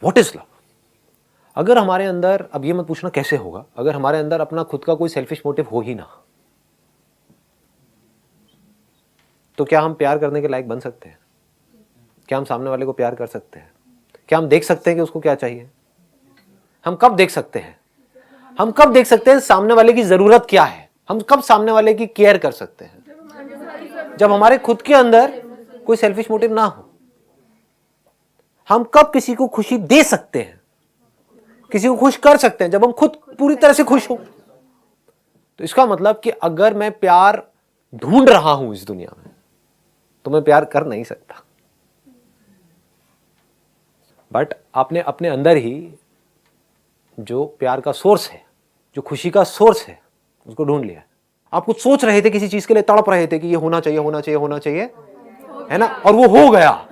What is love? अगर हमारे अंदर, अब ये मत पूछना कैसे होगा, अगर हमारे अंदर अपना खुद का कोई सेल्फिश मोटिव हो ही ना, तो क्या हम प्यार करने के लायक बन सकते हैं? क्या हम सामने वाले को प्यार कर सकते हैं? क्या हम देख सकते हैं कि उसको क्या चाहिए? हम कब देख सकते हैं? हम कब देख सकते हैं सामने वाले की जरूरत क्या है? हम कब सामने वाले की केयर कर सकते हैं? जब हमारे खुद के अंदर कोई सेल्फिश मोटिव ना हो। हम कब किसी को खुशी दे सकते हैं, किसी को खुश कर सकते हैं? जब हम खुद पूरी तरह से खुश हो। तो इसका मतलब कि अगर मैं प्यार ढूंढ रहा हूं इस दुनिया में, तो मैं प्यार कर नहीं सकता। बट आपने अपने अंदर ही जो प्यार का सोर्स है, जो खुशी का सोर्स है, उसको ढूंढ लिया। आप कुछ सोच रहे थे, किसी चीज के लिए तड़प रहे थे कि ये होना चाहिए, होना चाहिए, होना चाहिए, है ना, और वो हो गया।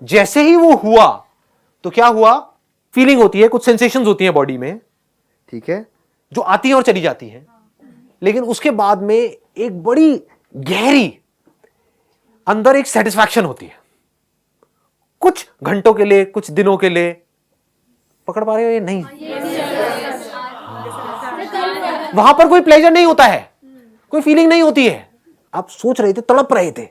जैसे ही वो हुआ तो क्या हुआ? फीलिंग होती है, कुछ सेंसेशंस होती हैं बॉडी में, ठीक है, जो आती हैं और चली जाती हैं। लेकिन उसके बाद में एक बड़ी गहरी अंदर एक सेटिस्फैक्शन होती है, कुछ घंटों के लिए, कुछ दिनों के लिए। पकड़ पा रहे हो ये? नहीं। वहां पर कोई प्लेजर नहीं होता है, कोई फीलिंग नहीं होती है। आप सोच रहे थे, तड़प रहे थे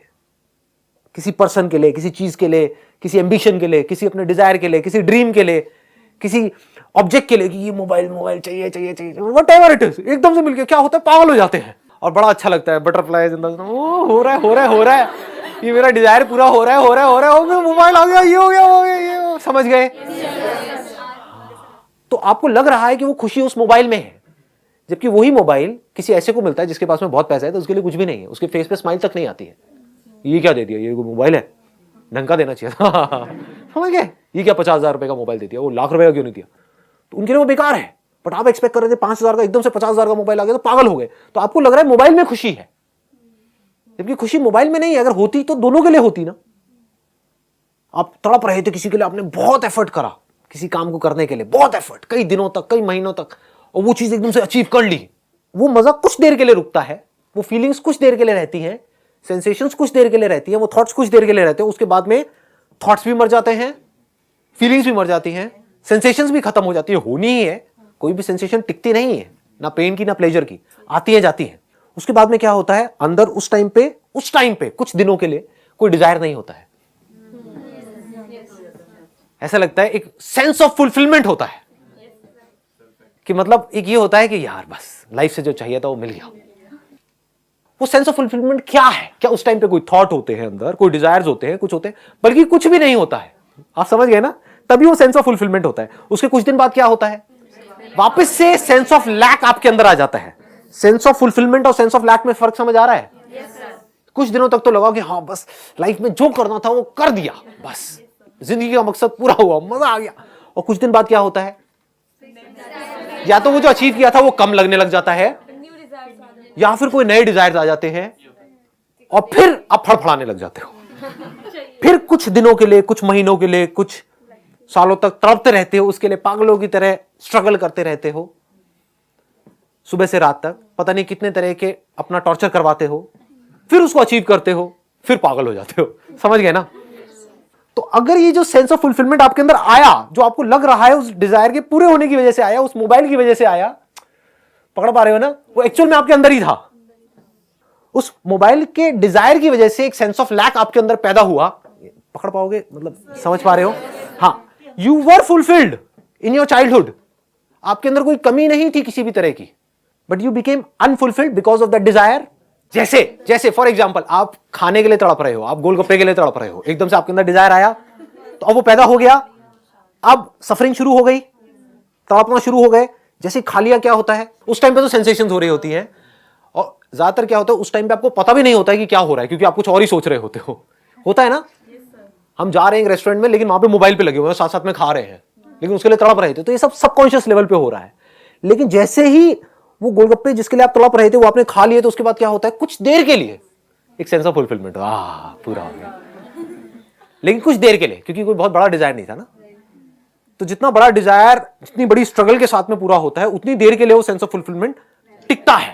किसी पर्सन के लिए, किसी चीज के लिए, किसी एम्बिशन के लिए, किसी अपने डिजायर के लिए, किसी ड्रीम के लिए, किसी ऑब्जेक्ट के लिए कि ये मोबाइल मोबाइल चाहिए चाहिए चाहिए, व्हाटएवर इट इज। एकदम से मिलके क्या होता है? पागल हो जाते हैं और बड़ा अच्छा लगता है। बटरफ्लाई जिंदगी, ओ हो रहा है, हो रहा है, हो रहा है, ये मेरा डिजायर पूरा हो रहा है, हो रहा है, हो रहा है, हो मोबाइल आ गया, ये हो गया, हो गया, ये, समझ गए? तो आपको लग रहा है कि वो खुशी उस मोबाइल में है, जबकि वही मोबाइल किसी ऐसे को मिलता है जिसके पास में बहुत पैसा है, तो उसके लिए कुछ भी नहीं है, उसके फेस पे स्माइल तक नहीं आती है। ये क्या दे दिया? ये मोबाइल है, ढंग का देना चाहिए था। समझ गए? ये क्या 50,000 रुपए का मोबाइल दे दिया, वो लाख रुपए का क्यों नहीं दिया? तो उनके लिए वो बेकार है। बट आप एक्सपेक्ट कर रहे थे 5,000 का, एकदम से 50,000 का मोबाइल आ गया तो पागल हो गए। तो आपको लग रहा है मोबाइल में खुशी है, जबकि खुशी मोबाइल में नहीं है। अगर होती तो दोनों के लिए होती ना। आप तड़प रहे थे किसी के लिए, आपने बहुत एफर्ट करा किसी काम को करने के लिए, बहुत एफर्ट, कई दिनों तक, कई महीनों तक, और वो चीज एकदम से अचीव कर ली। वो मजा कुछ देर के लिए रुकता है, वो फीलिंग्स कुछ देर के लिए रहती हैं, सेंसेशंस कुछ देर के लिए रहती हैं, वो थॉट्स कुछ देर के लिए रहते हैं। उसके बाद में थॉट्स भी मर जाते हैं, फीलिंग्स भी मर जाती हैं, सेंसेशंस भी खत्म हो जाती है। होनी ही है, कोई भी सेंसेशन टिकती नहीं है, ना पेन की ना प्लेजर की, आती है जाती है। उसके बाद में क्या होता है? अंदर उस टाइम पे कुछ दिनों के लिए कोई डिजायर नहीं होता है। ऐसा लगता है एक सेंस ऑफ फुलफिलमेंट होता है, कि मतलब एक ये होता है कि यार बस लाइफ से जो चाहिए था वो मिल गया। वो सेंस ऑफ फुलफिलमेंट क्या है? क्या उस टाइम पे कोई थॉट होते हैं अंदर, कोई डिजायर्स होते हैं, कुछ होते हैं? बल्कि कुछ भी नहीं होता है। आप समझ गए ना? तभी वो सेंस ऑफ फुलफिलमेंट होता है। उसके कुछ दिन बाद क्या होता है? वापस से सेंस ऑफ लैक आपके अंदर आ जाता है। सेंस ऑफ फुलफिलमेंट और सेंस ऑफ लैक में फर्क समझ आ रहा है? कुछ दिनों तक तो लगा कि हाँ बस लाइफ में जो करना था वो कर दिया, बस जिंदगी का मकसद पूरा हुआ, मजा आ गया। और कुछ दिन बाद क्या होता है? या तो वो जो अचीव किया था वो कम लगने लग जाता है, या फिर कोई नए डिजायर्स आ जाते हैं, और फिर आप फड़फड़ाने लग जाते हो। फिर कुछ दिनों के लिए, कुछ महीनों के लिए, कुछ सालों तक तड़पते रहते हो, उसके लिए पागलों की तरह स्ट्रगल करते रहते हो, सुबह से रात तक पता नहीं कितने तरह के अपना टॉर्चर करवाते हो, फिर उसको अचीव करते हो, फिर पागल हो जाते हो। समझ गए ना? तो अगर ये जो सेंस ऑफ फुलफिलमेंट आपके अंदर आया, जो आपको लग रहा है उस डिजायर के पूरे होने की वजह से आया, उस मोबाइल की वजह से आया, पकड़ पा रहे हो ना? वो एक्चुअल में आपके अंदर ही था। उस मोबाइल के डिजायर की वजह से एक सेंस ऑफ लैक आपके अंदर पैदा हुआ। पकड़ पाओगे? मतलब समझ पा रहे हो? हाँ, you were fulfilled in your childhood. आपके अंदर कोई कमी नहीं थी किसी भी तरह की, but you became unfulfilled because of that desire. जैसे फॉर एग्जाम्पल, आप खाने के लिए तड़प रहे हो, आप गोलगप्पे के लिए तड़प रहे हो, एकदम से आपके अंदर डिजायर आया, तो अब वो पैदा हो गया, अब सफरिंग शुरू हो गई, तड़पना शुरू हो गए। जैसे खा लिया, क्या होता है उस टाइम पे? तो सेंसेशंस हो रही होती हैं, और ज्यादातर क्या होता है उस टाइम पे आपको पता भी नहीं होता है कि क्या हो रहा है, क्योंकि आप कुछ और ही सोच रहे होते हो। होता है ना? हम जा रहे हैं एक रेस्टोरेंट में, लेकिन वहां पे मोबाइल पे लगे हुए हैं, साथ साथ में खा रहे हैं, लेकिन उसके लिए तड़प रहे थे। तो ये सब सबकॉन्शियस लेवल पे हो रहा है। लेकिन जैसे ही वो गोलगप्पे जिसके लिए आप तड़प रहे थे वो आपने खा लिए, तो उसके बाद क्या होता है? कुछ देर के लिए एक सेंस ऑफ फुलफिलमेंट, पूरा हो गया, लेकिन कुछ देर के लिए, क्योंकि कोई बहुत बड़ा डिजायर नहीं था ना। तो जितना बड़ा डिजायर, जितनी बड़ी स्ट्रगल के साथ में पूरा होता है, उतनी देर के लिए वो सेंस ऑफ फुलफिलमेंट टिकता है।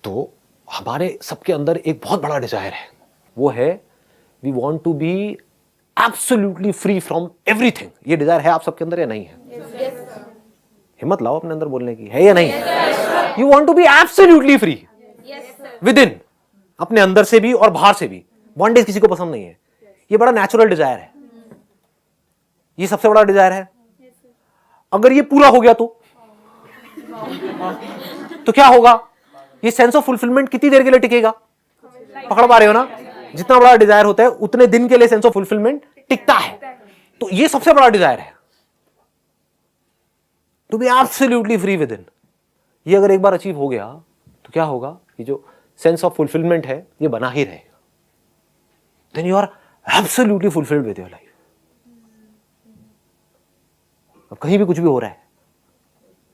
तो हमारे सबके अंदर एक बहुत बड़ा डिजायर है, वो है we want to be absolutely free from everything. ये डिजायर है आप सबके अंदर या नहीं है? हिम्मत लाओ अपने अंदर बोलने की, है या नहीं? You want to be absolutely free with in, अपने अंदर से भी और बाहर से भी। बॉन्डेज किसी को पसंद नहीं है। ये बड़ा नेचुरल डिजायर है, ये सबसे बड़ा डिजायर है। अगर ये पूरा हो गया तो क्या होगा? ये सेंस ऑफ फुलफिलमेंट कितनी देर के लिए टिकेगा? पकड़ पा रहे हो ना? जितना बड़ा डिजायर होता है उतने दिन के लिए सेंस ऑफ फुलफिलमेंट टिकता है। तो ये सबसे बड़ा डिजायर है, to be absolutely free with in. ये अगर एक बार अचीव हो गया तो क्या होगा? ये जो सेंस ऑफ फुलफिलमेंट है ये बना ही रहेगा। Then you are absolutely fulfilled with your life. अब कहीं भी कुछ भी हो रहा है,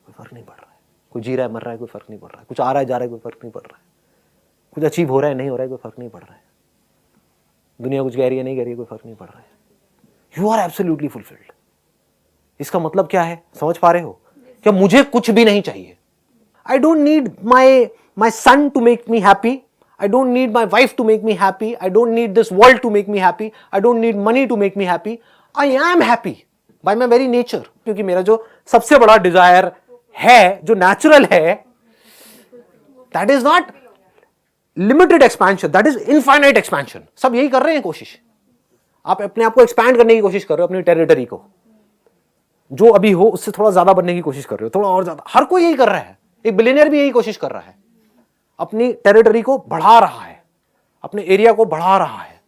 कोई फर्क नहीं पड़ रहा है। कोई जी रहा है, मर रहा है, कोई फर्क नहीं पड़ रहा है। कुछ आ रहा है, जा रहा है, कोई फर्क नहीं पड़ रहा है। कुछ अचीव हो रहा है, नहीं हो रहा है, कोई फर्क नहीं पड़ रहा है। दुनिया कुछ कह रही है, नहीं कह रही है, कोई फर्क नहीं पड़ रहा है। You are absolutely fulfilled. इसका मतलब क्या है? समझ पा रहे हो? क्या मुझे कुछ भी नहीं चाहिए। I don't need my son to make me happy. I don't need my wife to make me happy. I don't need this world to make me happy. I don't need money to make me happy. I am happy by my very nature. क्योंकि मेरा जो सबसे बड़ा desire है, जो natural है, that is not limited expansion, that is infinite expansion. सब यही कर रहे हैं कोशिश। आप अपने आप को एक्सपैंड करने की कोशिश कर रहे हो, अपनी टेरिटरी को। जो अभी हो उससे थोड़ा ज्यादा बनने की कोशिश कर रहे हो, थोड़ा और ज्यादा। हर कोई यही कर रहा है। एक बिलियनियर भी यही कोशिश कर रहा है, अपनी टेरिटरी को बढ़ा रहा है, अपने एरिया को बढ़ा रहा है।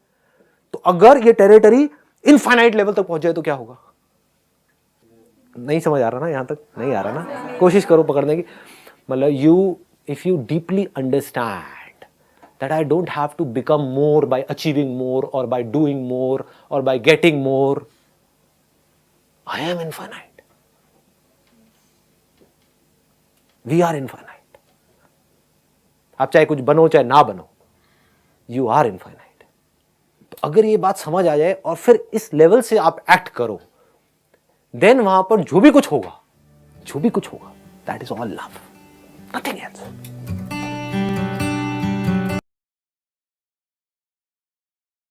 तो अगर ये टेरिटरी इनफाइनाइट लेवल तक पहुंच जाए तो क्या होगा? नहीं समझ आ रहा ना? यहां तक नहीं आ रहा ना? कोशिश करो पकड़ने की। मतलब if you deeply understand that I don't have to become more by achieving more और बाय डूइंग मोर और by getting more, I am infinite. We are infinite. आप चाहे कुछ बनो चाहे ना बनो, यू आर इनफाइनाइट। तो अगर ये बात समझ आ जाए और फिर इस लेवल से आप एक्ट करो, देन वहां पर जो भी कुछ होगा, that is all love, nothing else.